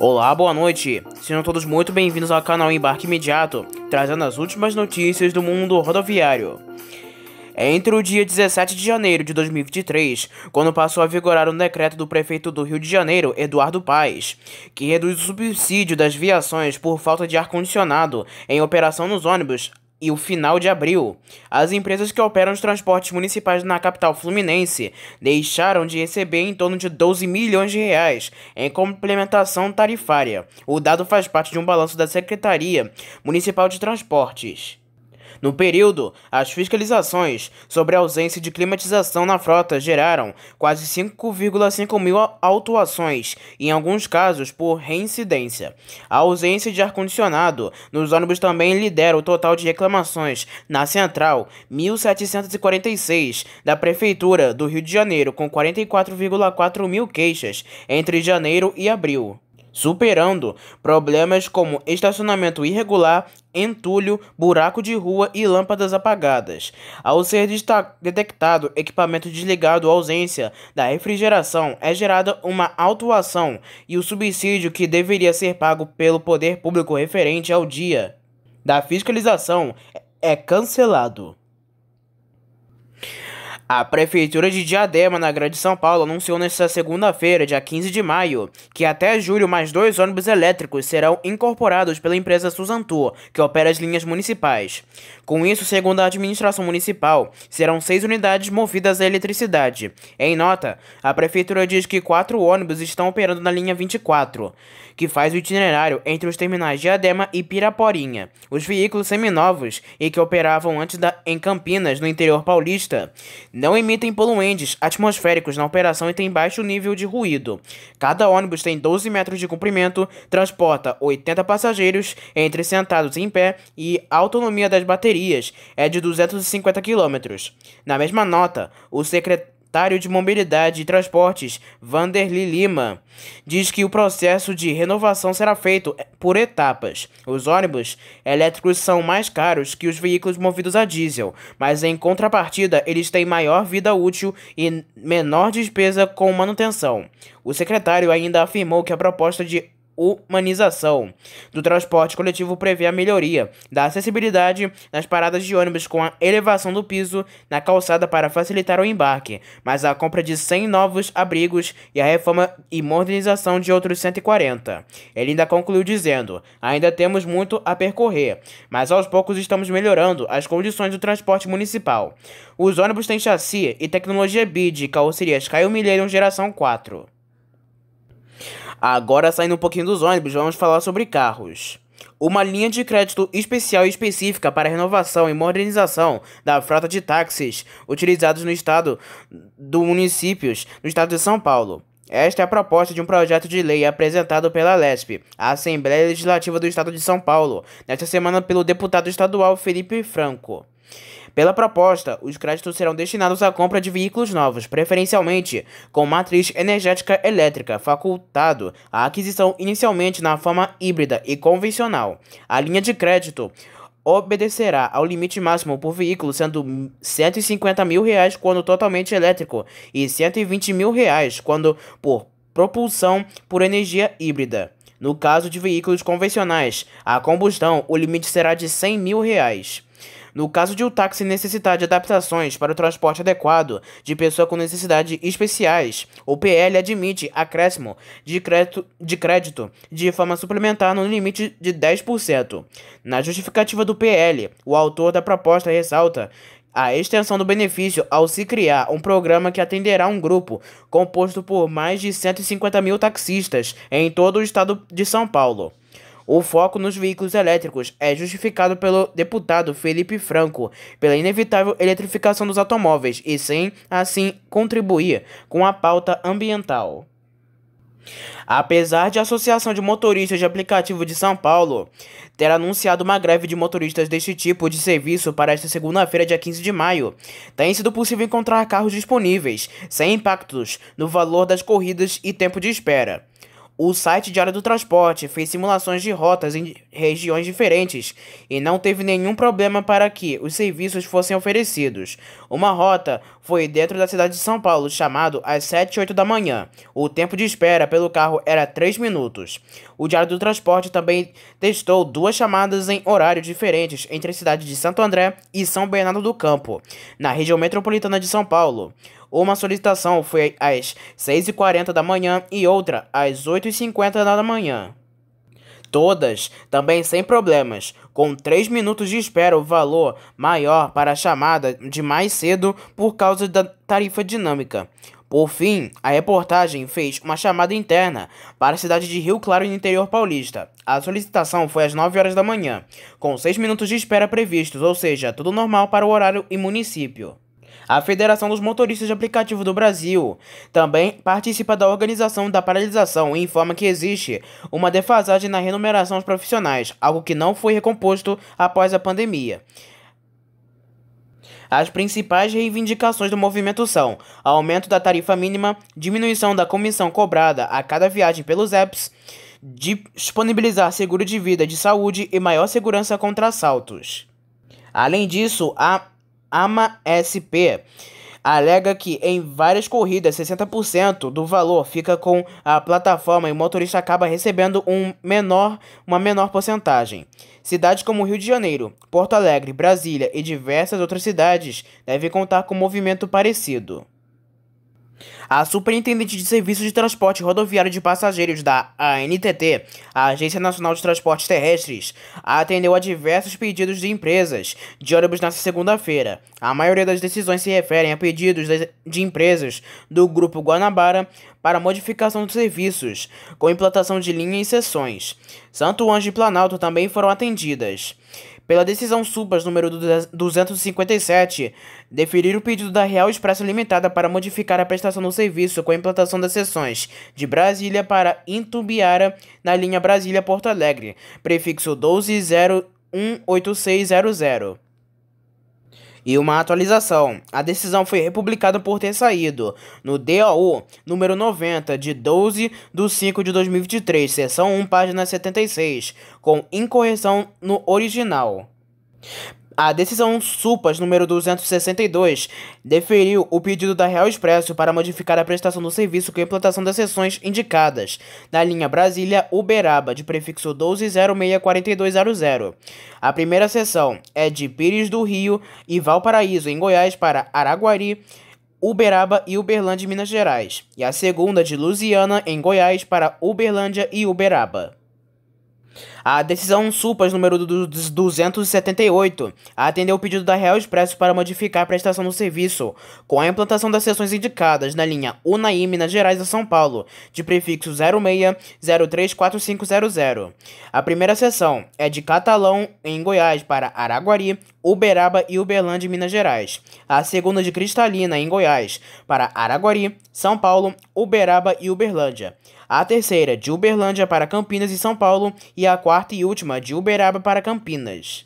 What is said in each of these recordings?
Olá, boa noite. Sejam todos muito bem-vindos ao canal Embarque Imediato, trazendo as últimas notícias do mundo rodoviário. Entre o dia 17 de janeiro de 2023, quando passou a vigorar um decreto do prefeito do Rio de Janeiro, Eduardo Paes, que reduz o subsídio das viações por falta de ar-condicionado em operação nos ônibus, e o final de abril, as empresas que operam os transportes municipais na capital fluminense deixaram de receber em torno de 12 milhões de reais em complementação tarifária. O dado faz parte de um balanço da Secretaria Municipal de Transportes. No período, as fiscalizações sobre a ausência de climatização na frota geraram quase 5,5 mil autuações, em alguns casos por reincidência. A ausência de ar-condicionado nos ônibus também lidera o total de reclamações na Central, 1.746, da Prefeitura do Rio de Janeiro, com 44,4 mil queixas entre janeiro e abril, superando problemas como estacionamento irregular, entulho, buraco de rua e lâmpadas apagadas. Ao ser detectado equipamento desligado ou ausência da refrigeração, é gerada uma autuação e o subsídio que deveria ser pago pelo poder público referente ao dia da fiscalização é cancelado. A Prefeitura de Diadema, na Grande São Paulo, anunciou nesta segunda-feira, dia 15 de maio, que até julho mais 2 ônibus elétricos serão incorporados pela empresa Suzantur, que opera as linhas municipais. Com isso, segundo a administração municipal, serão 6 unidades movidas a eletricidade. Em nota, a Prefeitura diz que 4 ônibus estão operando na linha 24, que faz o itinerário entre os terminais Diadema e Piraporinha. Os veículos seminovos e que operavam antes em Campinas, no interior paulista, não emitem poluentes atmosféricos na operação e têm baixo nível de ruído. Cada ônibus tem 12 metros de comprimento, transporta 80 passageiros entre sentados e em pé e a autonomia das baterias é de 250 km. Na mesma nota, o secretário de Mobilidade e Transportes, Vanderly Lima, diz que o processo de renovação será feito por etapas. Os ônibus elétricos são mais caros que os veículos movidos a diesel, mas em contrapartida eles têm maior vida útil e menor despesa com manutenção. O secretário ainda afirmou que a proposta de humanização do transporte coletivo prevê a melhoria da acessibilidade nas paradas de ônibus com a elevação do piso na calçada para facilitar o embarque, mas a compra de 100 novos abrigos e a reforma e modernização de outros 140. Ele ainda concluiu dizendo: ainda temos muito a percorrer, mas aos poucos estamos melhorando as condições do transporte municipal. Os ônibus têm chassi e tecnologia BID e carrocerias Caio Millennium geração 4. Agora, saindo um pouquinho dos ônibus, vamos falar sobre carros. Uma linha de crédito especial e específica para renovação e modernização da frota de táxis utilizados no estado municípios no estado de São Paulo. Esta é a proposta de um projeto de lei apresentado pela ALESP, a Assembleia Legislativa do Estado de São Paulo, nesta semana pelo deputado estadual Felipe Franco. Pela proposta, os créditos serão destinados à compra de veículos novos, preferencialmente com matriz energética elétrica, facultado a aquisição inicialmente na forma híbrida e convencional. A linha de crédito obedecerá ao limite máximo por veículo, sendo R$ 150 mil quando totalmente elétrico e R$ 120 mil quando por propulsão por energia híbrida. No caso de veículos convencionais a combustão, o limite será de R$ 100 mil. No caso de o táxi necessitar de adaptações para o transporte adequado de pessoa com necessidades especiais, o PL admite acréscimo de crédito de forma suplementar no limite de 10%. Na justificativa do PL, o autor da proposta ressalta a extensão do benefício ao se criar um programa que atenderá um grupo composto por mais de 150 mil taxistas em todo o estado de São Paulo. O foco nos veículos elétricos é justificado pelo deputado Felipe Franco pela inevitável eletrificação dos automóveis e, sem assim, contribuir com a pauta ambiental. Apesar de a Associação de Motoristas de Aplicativo de São Paulo ter anunciado uma greve de motoristas deste tipo de serviço para esta segunda-feira, dia 15 de maio, tem sido possível encontrar carros disponíveis, sem impactos no valor das corridas e tempo de espera. O site Diário do Transporte fez simulações de rotas em regiões diferentes e não teve nenhum problema para que os serviços fossem oferecidos. Uma rota foi dentro da cidade de São Paulo, chamado às 7 e 8 da manhã. O tempo de espera pelo carro era 3 minutos. O Diário do Transporte também testou 2 chamadas em horários diferentes entre a cidade de Santo André e São Bernardo do Campo, na região metropolitana de São Paulo. Uma solicitação foi às 6h40 da manhã e outra às 8h50 da manhã. Todas também sem problemas, com 3 minutos de espera, o valor maior para a chamada de mais cedo por causa da tarifa dinâmica. Por fim, a reportagem fez uma chamada interna para a cidade de Rio Claro, no interior paulista. A solicitação foi às 9 horas da manhã, com 6 minutos de espera previstos, ou seja, tudo normal para o horário e município. A Federação dos Motoristas de Aplicativo do Brasil também participa da organização da paralisação e informa que existe uma defasagem na remuneração aos profissionais, algo que não foi recomposto após a pandemia. As principais reivindicações do movimento são aumento da tarifa mínima, diminuição da comissão cobrada a cada viagem pelos apps, disponibilizar seguro de vida e de saúde e maior segurança contra assaltos. Além disso, a AMA-SP alega que em várias corridas 60% do valor fica com a plataforma e o motorista acaba recebendo uma menor porcentagem. Cidades como Rio de Janeiro, Porto Alegre, Brasília e diversas outras cidades devem contar com um movimento parecido. A Superintendente de Serviços de Transporte Rodoviário de Passageiros da ANTT, a Agência Nacional de Transportes Terrestres, atendeu a diversos pedidos de empresas de ônibus nesta segunda-feira. A maioria das decisões se referem a pedidos de empresas do Grupo Guanabara para modificação dos serviços, com implantação de linha e seções. Santo Ângelo e Planalto também foram atendidas. Pela decisão SUPAS número 257, deferir o pedido da Real Expresso Limitada para modificar a prestação do serviço com a implantação das seções de Brasília para Itumbiara na linha Brasília-Porto Alegre, prefixo 12018600. E uma atualização. A decisão foi republicada por ter saído no DOU número 90 de 12/5/2023, seção 1, página 76, com incorreção no original. A decisão SUPAS número 262 deferiu o pedido da Real Expresso para modificar a prestação do serviço com a implantação das seções indicadas na linha Brasília-Uberaba, de prefixo 12064200. A primeira seção é de Pires do Rio e Valparaíso, em Goiás, para Araguari, Uberaba e Uberlândia, em Minas Gerais. E a segunda de Lusiana, em Goiás, para Uberlândia e Uberaba. A decisão SUPAS número 278 atendeu o pedido da Real Expresso para modificar a prestação do serviço com a implantação das seções indicadas na linha Unaí, Minas Gerais a São Paulo, de prefixo 06034500. A primeira seção é de Catalão, em Goiás, para Araguari, Uberaba e Uberlândia, Minas Gerais. A segunda de Cristalina, em Goiás, para Araguari, São Paulo, Uberaba e Uberlândia. A terceira de Uberlândia para Campinas e São Paulo e a quarta e última de Uberaba para Campinas.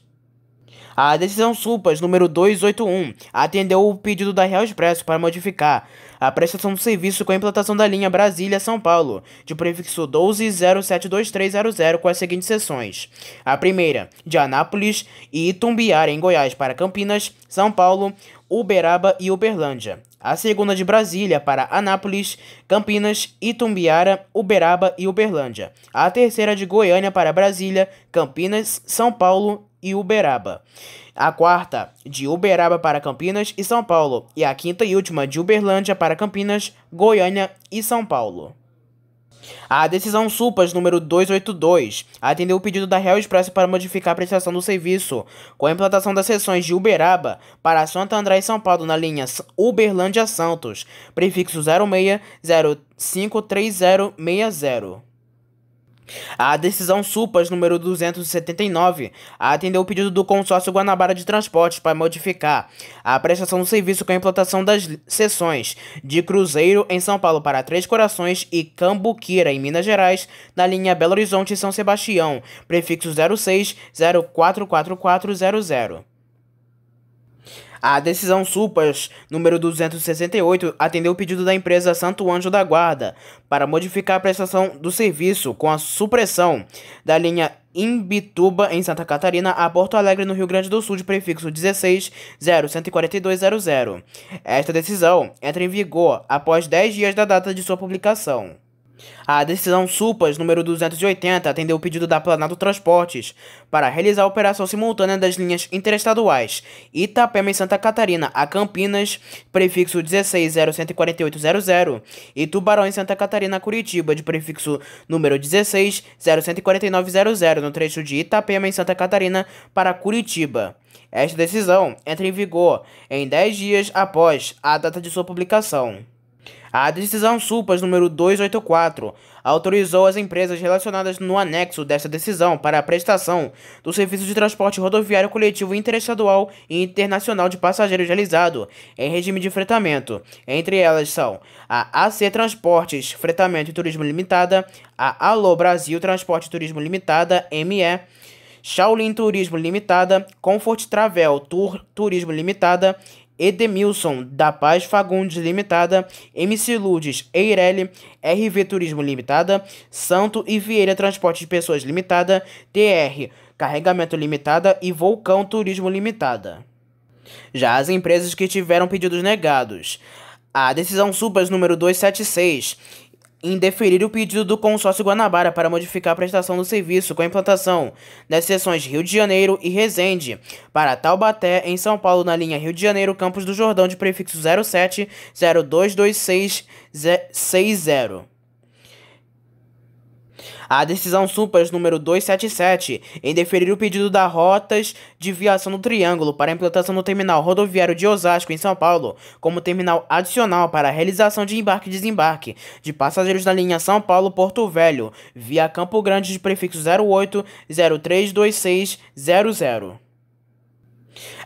A decisão SUPAS número 281 atendeu o pedido da Real Expresso para modificar a prestação do serviço com a implantação da linha Brasília-São Paulo, de prefixo 12072300, com as seguintes seções. A primeira, de Anápolis e Itumbiara, em Goiás, para Campinas, São Paulo, Uberaba e Uberlândia. A segunda de Brasília para Anápolis, Campinas, Itumbiara, Uberaba e Uberlândia. A terceira de Goiânia para Brasília, Campinas, São Paulo e Uberaba. A quarta de Uberaba para Campinas e São Paulo. E a quinta e última de Uberlândia para Campinas, Goiânia e São Paulo. A decisão SUPAS número 282 atendeu o pedido da Real Expresso para modificar a prestação do serviço com a implantação das seções de Uberaba para Santo André e São Paulo na linha Uberlândia-Santos, prefixo 06053060. A decisão SUPAS número 279 atendeu o pedido do consórcio Guanabara de Transportes para modificar a prestação do serviço com a implantação das seções de Cruzeiro em São Paulo para Três Corações e Cambuquira, em Minas Gerais, na linha Belo Horizonte e São Sebastião, prefixo 06044400. A decisão Supas número 268 atendeu o pedido da empresa Santo Anjo da Guarda para modificar a prestação do serviço com a supressão da linha Imbituba, em Santa Catarina, a Porto Alegre, no Rio Grande do Sul, de prefixo 16.0.142.00. Esta decisão entra em vigor após 10 dias da data de sua publicação. A decisão Supas número 280 atendeu o pedido da Planalto Transportes para realizar a operação simultânea das linhas interestaduais Itapema, em Santa Catarina, a Campinas, prefixo 16.0.148.00, e Tubarão, em Santa Catarina, a Curitiba, de prefixo número 16.0.149.00, no trecho de Itapema, em Santa Catarina, para Curitiba. Esta decisão entra em vigor em 10 dias após a data de sua publicação. A decisão Supas número 284 autorizou as empresas relacionadas no anexo desta decisão para a prestação do serviço de transporte rodoviário coletivo interestadual e internacional de passageiros realizado em regime de fretamento. Entre elas são a AC Transportes Fretamento e Turismo Limitada, a Alô Brasil Transporte e Turismo Limitada, ME, Shaolin Turismo Limitada, Comfort Travel Turismo Limitada, Edemilson da Paz Fagundes Limitada, MC Lourdes Eireli, RV Turismo Limitada, Santo e Vieira Transporte de Pessoas Limitada, TR Carregamento Limitada e Vulcão Turismo Limitada. Já as empresas que tiveram pedidos negados, a decisão Supas número 276 indeferir o pedido do consórcio Guanabara para modificar a prestação do serviço com a implantação das seções Rio de Janeiro e Resende para Taubaté, em São Paulo, na linha Rio de Janeiro, Campos do Jordão, de prefixo 07022660. A decisão Supas número 277 em deferir o pedido da Rotas de Viação do Triângulo para a implantação do terminal rodoviário de Osasco, em São Paulo, como terminal adicional para a realização de embarque e desembarque de passageiros na linha São Paulo-Porto Velho, via Campo Grande, de prefixo 08032600.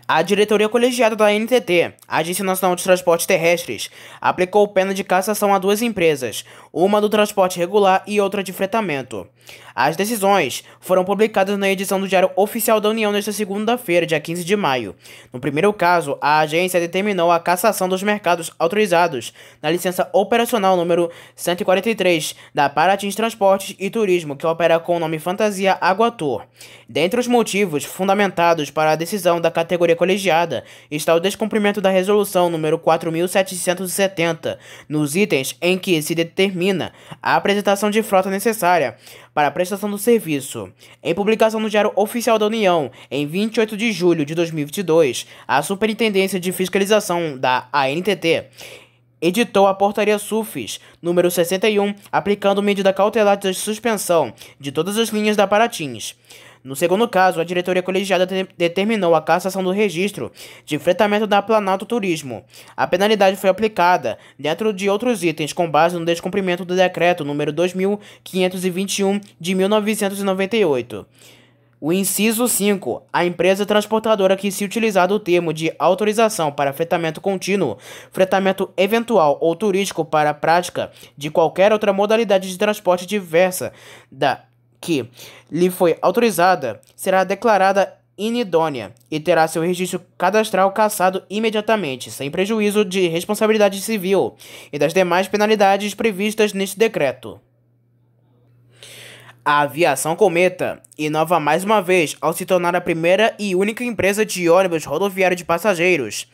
A diretoria colegiada da ANTT, Agência Nacional de Transportes Terrestres, aplicou pena de cassação a duas empresas, uma do transporte regular e outra de fretamento. As decisões foram publicadas na edição do Diário Oficial da União nesta segunda-feira, dia 15 de maio. No primeiro caso, a agência determinou a cassação dos mercados autorizados na licença operacional número 143 da Paratins Transportes e Turismo, que opera com o nome Fantasia Aguator. Dentre os motivos fundamentados para a decisão da categoria colegiada está o descumprimento da resolução número 4.770, nos itens em que se determina a apresentação de frota necessária para a prestação do serviço. Em publicação no Diário Oficial da União, em 28 de julho de 2022, a Superintendência de Fiscalização da ANTT editou a Portaria SUFIS número 61, aplicando medida cautelar de suspensão de todas as linhas da Paratins. No segundo caso, a diretoria colegiada determinou a cassação do registro de fretamento da Planalto Turismo. A penalidade foi aplicada dentro de outros itens com base no descumprimento do decreto número 2521 de 1998. O inciso 5. A empresa transportadora que se utilizar do termo de autorização para fretamento contínuo, fretamento eventual ou turístico para a prática de qualquer outra modalidade de transporte diversa da que lhe foi autorizada, será declarada inidônea e terá seu registro cadastral cassado imediatamente, sem prejuízo de responsabilidade civil e das demais penalidades previstas neste decreto. A Aviação Cometa inova mais uma vez ao se tornar a primeira e única empresa de ônibus rodoviário de passageiros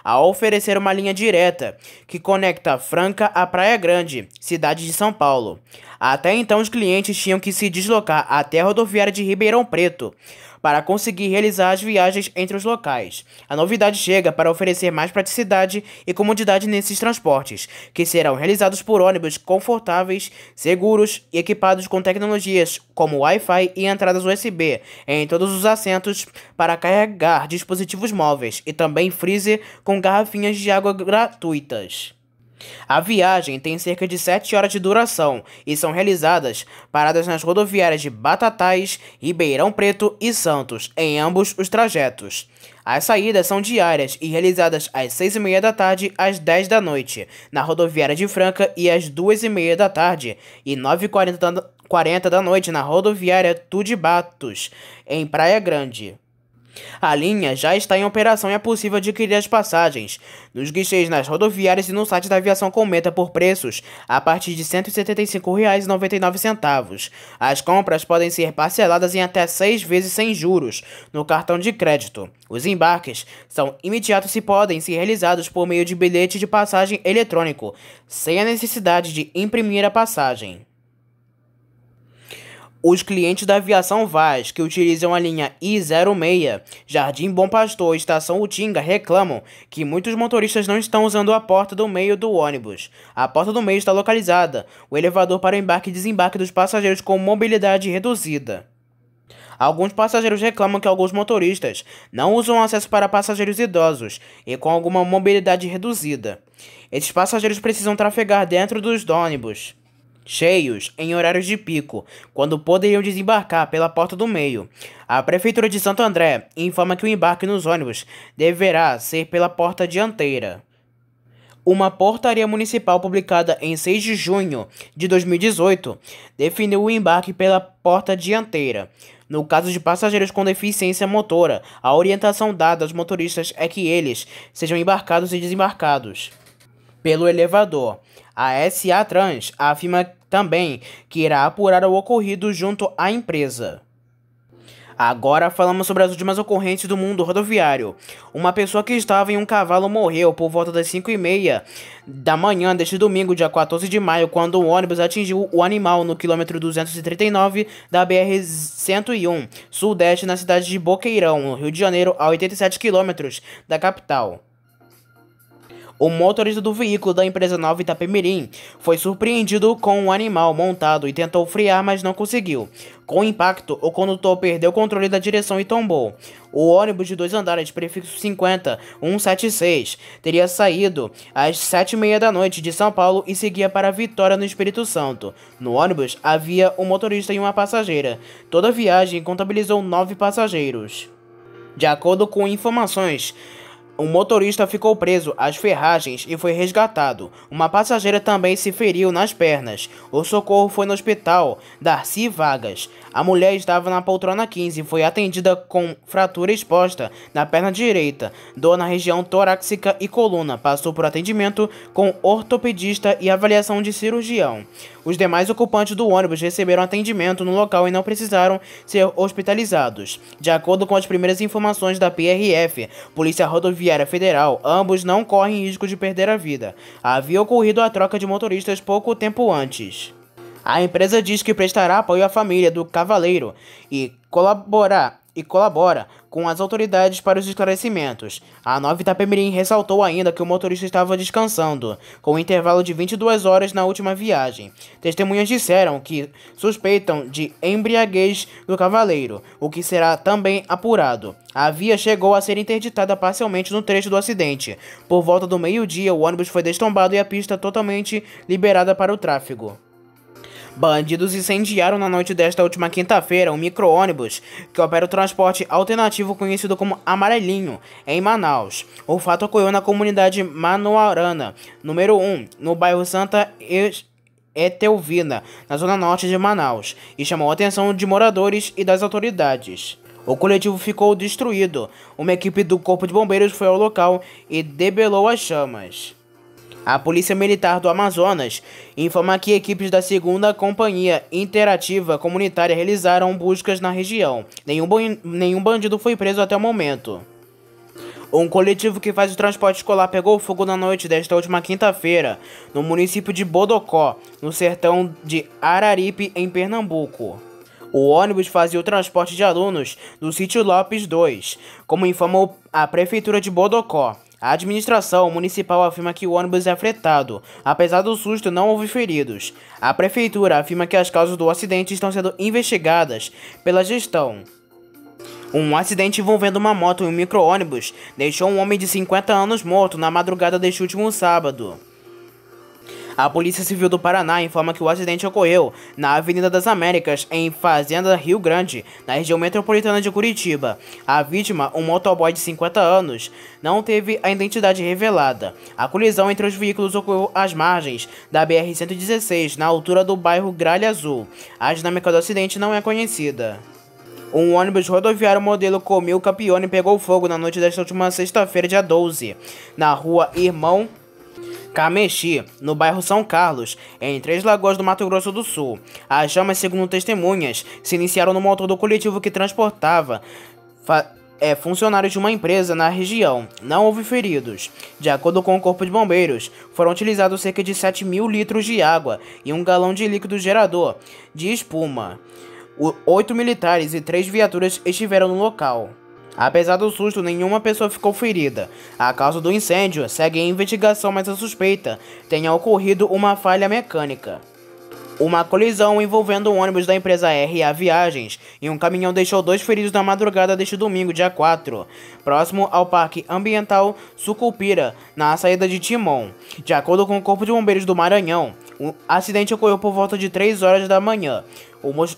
a oferecer uma linha direta que conecta Franca à Praia Grande, cidade de São Paulo. Até então, os clientes tinham que se deslocar até a rodoviária de Ribeirão Preto para conseguir realizar as viagens entre os locais. A novidade chega para oferecer mais praticidade e comodidade nesses transportes, que serão realizados por ônibus confortáveis, seguros e equipados com tecnologias como Wi-Fi e entradas USB em todos os assentos para carregar dispositivos móveis e também freezer com garrafinhas de água gratuitas. A viagem tem cerca de 7 horas de duração e são realizadas paradas nas rodoviárias de Batatais, Ribeirão Preto e Santos, em ambos os trajetos. As saídas são diárias e realizadas às 6h30 da tarde às 10 da noite, na rodoviária de Franca, e às 2h30 da tarde e 9h40 da noite na rodoviária Tudibatos, em Praia Grande. A linha já está em operação e é possível adquirir as passagens nos guichês nas rodoviárias e no site da Aviação Cometa por preços a partir de R$ 175,99. As compras podem ser parceladas em até 6 vezes sem juros no cartão de crédito. Os embarques são imediatos e podem ser realizados por meio de bilhete de passagem eletrônico, sem a necessidade de imprimir a passagem. Os clientes da Aviação Vaz, que utilizam a linha I-06, Jardim Bom Pastor e Estação Utinga, reclamam que muitos motoristas não estão usando a porta do meio do ônibus. A porta do meio está localizada, o elevador para o embarque e desembarque dos passageiros com mobilidade reduzida. Alguns passageiros reclamam que alguns motoristas não usam acesso para passageiros idosos e com alguma mobilidade reduzida. Esses passageiros precisam trafegar dentro dos ônibus cheios em horários de pico, quando poderiam desembarcar pela porta do meio. A Prefeitura de Santo André informa que o embarque nos ônibus deverá ser pela porta dianteira. Uma portaria municipal publicada em 6 de junho de 2018 definiu o embarque pela porta dianteira. No caso de passageiros com deficiência motora, a orientação dada aos motoristas é que eles sejam embarcados e desembarcados pelo elevador. A SA Trans afirma também que irá apurar o ocorrido junto à empresa. Agora falamos sobre as últimas ocorrências do mundo rodoviário. Uma pessoa que estava em um cavalo morreu por volta das 5h30 da manhã deste domingo, dia 14 de maio, quando um ônibus atingiu o animal no quilômetro 239 da BR-101, sudeste, na cidade de Boqueirão, no Rio de Janeiro, a 87 quilômetros da capital. O motorista do veículo da empresa Nova Itapemirim foi surpreendido com um animal montado e tentou frear, mas não conseguiu. Com o impacto, o condutor perdeu o controle da direção e tombou. O ônibus de 2 andares, prefixo 50176, teria saído às 7h30 da noite de São Paulo e seguia para Vitória, no Espírito Santo. No ônibus havia um motorista e uma passageira. Toda a viagem contabilizou 9 passageiros. De acordo com informações, um motorista ficou preso às ferragens e foi resgatado. Uma passageira também se feriu nas pernas. O socorro foi no hospital Darcy Vargas. A mulher estava na poltrona 15 e foi atendida com fratura exposta na perna direita, dor na região torácica e coluna. Passou por atendimento com ortopedista e avaliação de cirurgião. Os demais ocupantes do ônibus receberam atendimento no local e não precisaram ser hospitalizados. De acordo com as primeiras informações da PRF, Polícia Rodoviária Federal, ambos não correm risco de perder a vida. Havia ocorrido a troca de motoristas pouco tempo antes. A empresa diz que prestará apoio à família do cavaleiro e colabora com as autoridades para os esclarecimentos. A Nova Itapemirim ressaltou ainda que o motorista estava descansando, com um intervalo de 22 horas na última viagem. Testemunhas disseram que suspeitam de embriaguez do cavaleiro, o que será também apurado. A via chegou a ser interditada parcialmente no trecho do acidente. Por volta do meio-dia, o ônibus foi destombado e a pista totalmente liberada para o tráfego. Bandidos incendiaram na noite desta última quinta-feira um micro-ônibus que opera o transporte alternativo conhecido como Amarelinho, em Manaus. O fato ocorreu na comunidade Manoarana, número 1, no bairro Santa Etelvina, na zona norte de Manaus, e chamou a atenção de moradores e das autoridades. O coletivo ficou destruído. Uma equipe do Corpo de Bombeiros foi ao local e debelou as chamas. A Polícia Militar do Amazonas informa que equipes da 2ª Companhia Interativa Comunitária realizaram buscas na região. Nenhum bandido foi preso até o momento. Um coletivo que faz o transporte escolar pegou fogo na noite desta última quinta-feira, no município de Bodocó, no sertão de Araripe, em Pernambuco. O ônibus fazia o transporte de alunos do Sítio Lopes 2, como informou a Prefeitura de Bodocó. A administração municipal afirma que o ônibus é fretado. Apesar do susto, não houve feridos. A prefeitura afirma que as causas do acidente estão sendo investigadas pela gestão. Um acidente envolvendo uma moto e um micro-ônibus deixou um homem de 50 anos morto na madrugada deste último sábado. A Polícia Civil do Paraná informa que o acidente ocorreu na Avenida das Américas, em Fazenda Rio Grande, na região metropolitana de Curitiba. A vítima, um motoboy de 50 anos, não teve a identidade revelada. A colisão entre os veículos ocorreu às margens da BR-116, na altura do bairro Gralha Azul. A dinâmica do acidente não é conhecida. Um ônibus rodoviário modelo Comil Capione pegou fogo na noite desta última sexta-feira, dia 12, na rua Irmão Camexi, no bairro São Carlos, em Três Lagoas do Mato Grosso do Sul. As chamas, segundo testemunhas, se iniciaram no motor do coletivo que transportava funcionários de uma empresa na região. Não houve feridos. De acordo com o Corpo de Bombeiros, foram utilizados cerca de 7.000 litros de água e 1 galão de líquido gerador de espuma. 8 militares e 3 viaturas estiveram no local. Apesar do susto, nenhuma pessoa ficou ferida. A causa do incêndio segue em investigação, mas a suspeita tenha ocorrido uma falha mecânica. Uma colisão envolvendo um ônibus da empresa RA Viagens e um caminhão deixou 2 feridos na madrugada deste domingo, dia 4, próximo ao Parque Ambiental Sucupira, na saída de Timon. De acordo com o Corpo de Bombeiros do Maranhão, o acidente ocorreu por volta de 3 horas da manhã.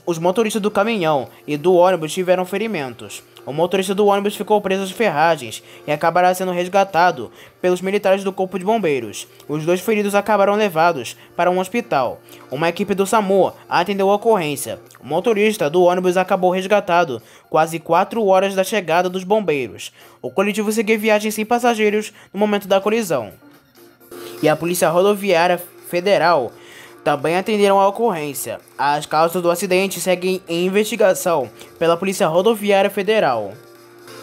Os motoristas do caminhão e do ônibus tiveram ferimentos. O motorista do ônibus ficou preso às ferragens e acabará sendo resgatado pelos militares do Corpo de Bombeiros. Os 2 feridos acabaram levados para um hospital. Uma equipe do SAMU atendeu a ocorrência. O motorista do ônibus acabou resgatado quase 4 horas da chegada dos bombeiros. O coletivo seguia viagem sem passageiros no momento da colisão. E a Polícia Rodoviária Federal também atenderam a ocorrência. As causas do acidente seguem em investigação pela Polícia Rodoviária Federal.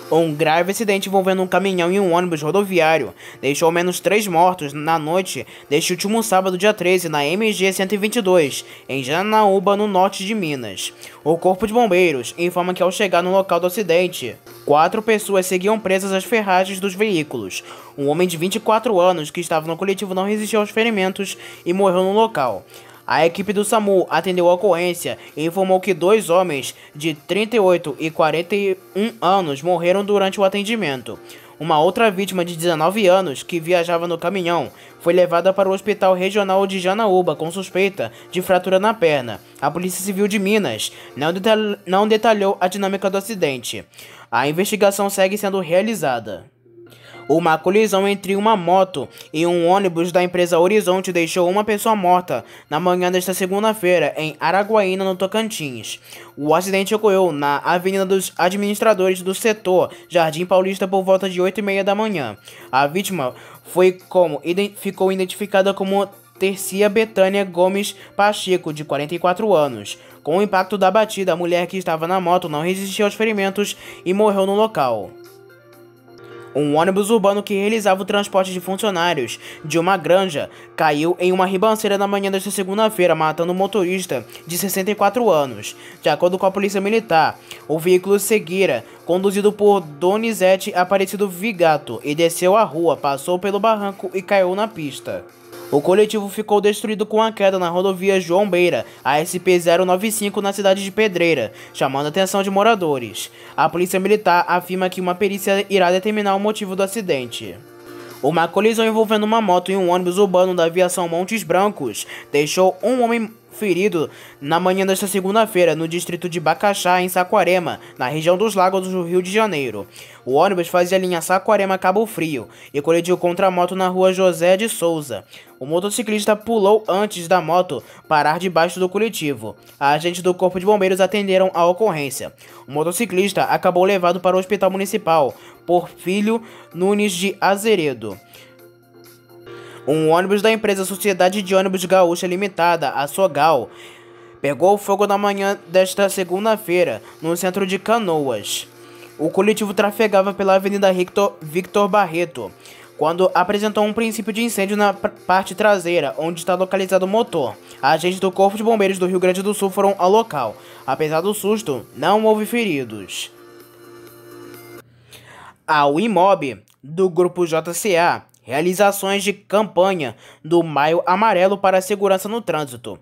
Um grave acidente envolvendo um caminhão e um ônibus rodoviário deixou ao menos 3 mortos na noite deste último sábado, dia 13, na MG 122, em Janaúba, no norte de Minas. O Corpo de Bombeiros informa que ao chegar no local do acidente, 4 pessoas seguiam presas às ferragens dos veículos. Um homem de 24 anos que estava no coletivo não resistiu aos ferimentos e morreu no local. A equipe do SAMU atendeu a ocorrência e informou que 2 homens de 38 e 41 anos morreram durante o atendimento. Uma outra vítima de 19 anos, que viajava no caminhão, foi levada para o Hospital Regional de Janaúba com suspeita de fratura na perna. A Polícia Civil de Minas não detalhou a dinâmica do acidente. A investigação segue sendo realizada. Uma colisão entre uma moto e um ônibus da empresa Horizonte deixou uma pessoa morta na manhã desta segunda-feira em Araguaína, no Tocantins. O acidente ocorreu na Avenida dos Administradores do Setor Jardim Paulista por volta de 8h30 da manhã. A vítima ficou identificada como Tercia Betânia Gomes Pacheco, de 44 anos. Com o impacto da batida, a mulher que estava na moto não resistiu aos ferimentos e morreu no local. Um ônibus urbano que realizava o transporte de funcionários de uma granja caiu em uma ribanceira na manhã desta segunda-feira, matando um motorista de 64 anos. De acordo com a Polícia Militar, o veículo seguira, conduzido por Donizete Aparecido Vigato, e desceu a rua, passou pelo barranco e caiu na pista. O coletivo ficou destruído com a queda na rodovia João Beira, ASP-095, na cidade de Pedreira, chamando a atenção de moradores. A Polícia Militar afirma que uma perícia irá determinar o motivo do acidente. Uma colisão envolvendo uma moto e um ônibus urbano da aviação Montes Brancos deixou um homem ferido na manhã desta segunda-feira no distrito de Bacaxá, em Saquarema, na região dos Lagos do Rio de Janeiro. O ônibus fazia a linha Saquarema-Cabo Frio e colidiu contra a moto na rua José de Souza. O motociclista pulou antes da moto parar debaixo do coletivo. Agentes do Corpo de Bombeiros atenderam a ocorrência. O motociclista acabou levado para o Hospital Municipal Porfírio Nunes de Azeredo. Um ônibus da empresa Sociedade de Ônibus Gaúcha Limitada, a Sogal, pegou fogo na manhã desta segunda-feira, no centro de Canoas. O coletivo trafegava pela Avenida Victor Barreto, quando apresentou um princípio de incêndio na parte traseira, onde está localizado o motor. Agentes do Corpo de Bombeiros do Rio Grande do Sul foram ao local. Apesar do susto, não houve feridos. Ao IMOB, do Grupo JCA, realizações de campanha do Maio Amarelo para a Segurança no Trânsito.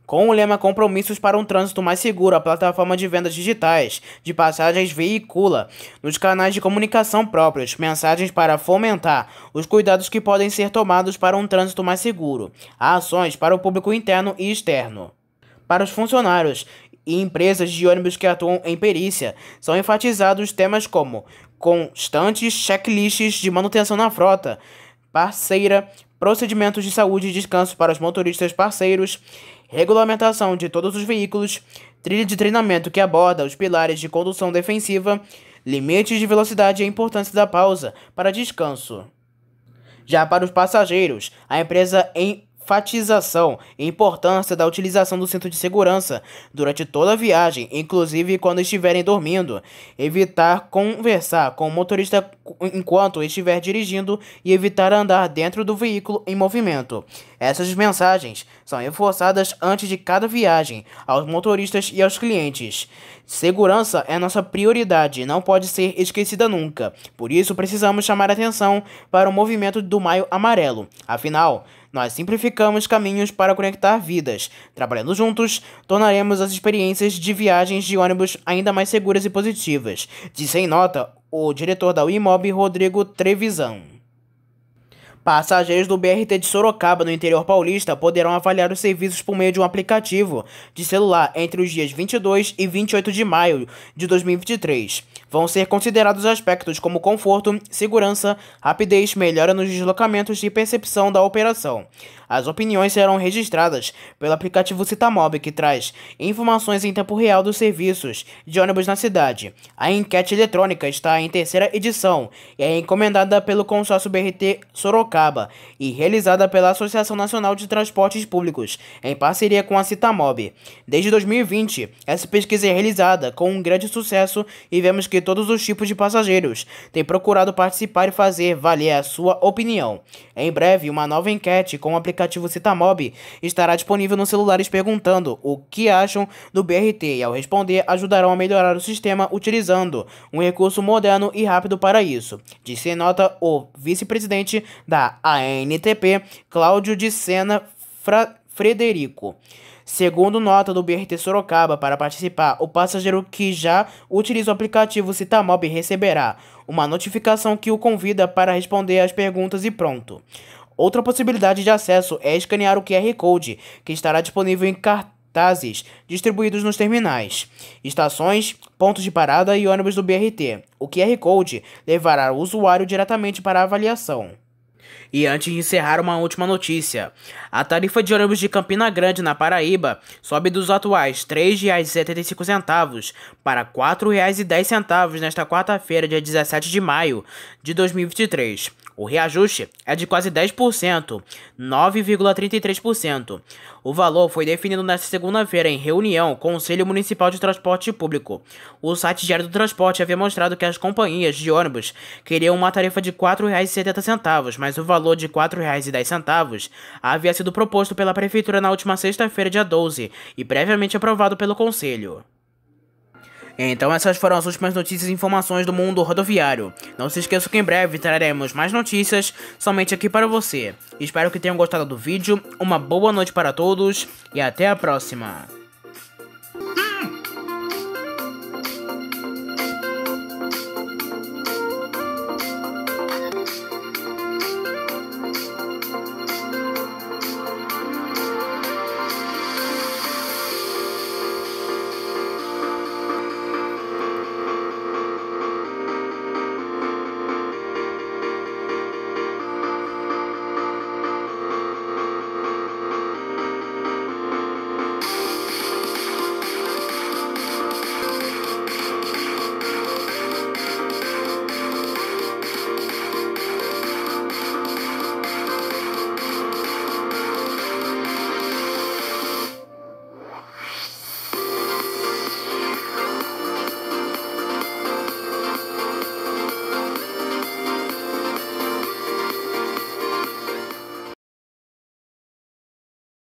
Com o lema Compromissos para um Trânsito Mais Seguro, a plataforma de vendas digitais de passagens veicula nos canais de comunicação próprios mensagens para fomentar os cuidados que podem ser tomados para um trânsito mais seguro. Há ações para o público interno e externo. Para os funcionários e empresas de ônibus que atuam em perícia, são enfatizados temas como constantes checklists de manutenção na frota parceira, procedimentos de saúde e descanso para os motoristas parceiros, regulamentação de todos os veículos, trilha de treinamento que aborda os pilares de condução defensiva, limites de velocidade e a importância da pausa para descanso. Já para os passageiros, a empresa enfatização e importância da utilização do cinto de segurança durante toda a viagem, inclusive quando estiverem dormindo, evitar conversar com o motorista enquanto estiver dirigindo e evitar andar dentro do veículo em movimento. Essas mensagens são reforçadas antes de cada viagem aos motoristas e aos clientes. Segurança é nossa prioridade e não pode ser esquecida nunca. Por isso, precisamos chamar atenção para o movimento do Maio Amarelo. Afinal, nós simplificamos caminhos para conectar vidas. Trabalhando juntos, tornaremos as experiências de viagens de ônibus ainda mais seguras e positivas, disse em nota o diretor da Uimob, Rodrigo Trevisan. Passageiros do BRT de Sorocaba, no interior paulista, poderão avaliar os serviços por meio de um aplicativo de celular entre os dias 22 e 28 de maio de 2023. Vão ser considerados aspectos como conforto, segurança, rapidez, melhora nos deslocamentos e percepção da operação. As opiniões serão registradas pelo aplicativo Citamob, que traz informações em tempo real dos serviços de ônibus na cidade. A enquete eletrônica está em terceira edição e é encomendada pelo consórcio BRT Sorocaba e realizada pela Associação Nacional de Transportes Públicos, em parceria com a Citamob. Desde 2020, essa pesquisa é realizada com um grande sucesso e vemos que todos os tipos de passageiros têm procurado participar e fazer valer a sua opinião. Em breve, uma nova enquete com o aplicativo Citamob estará disponível nos celulares perguntando o que acham do BRT e, ao responder, ajudarão a melhorar o sistema utilizando um recurso moderno e rápido para isso, disse em nota o vice-presidente da ANTP, Cláudio de Sena Frederico. Segundo nota do BRT Sorocaba, para participar, o passageiro que já utiliza o aplicativo Citamob receberá uma notificação que o convida para responder às perguntas e pronto. Outra possibilidade de acesso é escanear o QR Code, que estará disponível em cartazes distribuídos nos terminais, estações, pontos de parada e ônibus do BRT. O QR Code levará o usuário diretamente para a avaliação. E antes de encerrar, uma última notícia. A tarifa de ônibus de Campina Grande, na Paraíba, sobe dos atuais R$ 3,75 para R$ 4,10 nesta quarta-feira, dia 17 de maio de 2023. O reajuste é de quase 10%, 9,33%. O valor foi definido nesta segunda-feira em reunião com o Conselho Municipal de Transporte Público. O site Diário do Transporte havia mostrado que as companhias de ônibus queriam uma tarifa de R$ 4,70, mas o valor de R$ 4,10 havia sido proposto pela Prefeitura na última sexta-feira, dia 12, e previamente aprovado pelo Conselho. Então essas foram as últimas notícias e informações do mundo rodoviário. Não se esqueça que em breve traremos mais notícias somente aqui para você. Espero que tenham gostado do vídeo, uma boa noite para todos e até a próxima.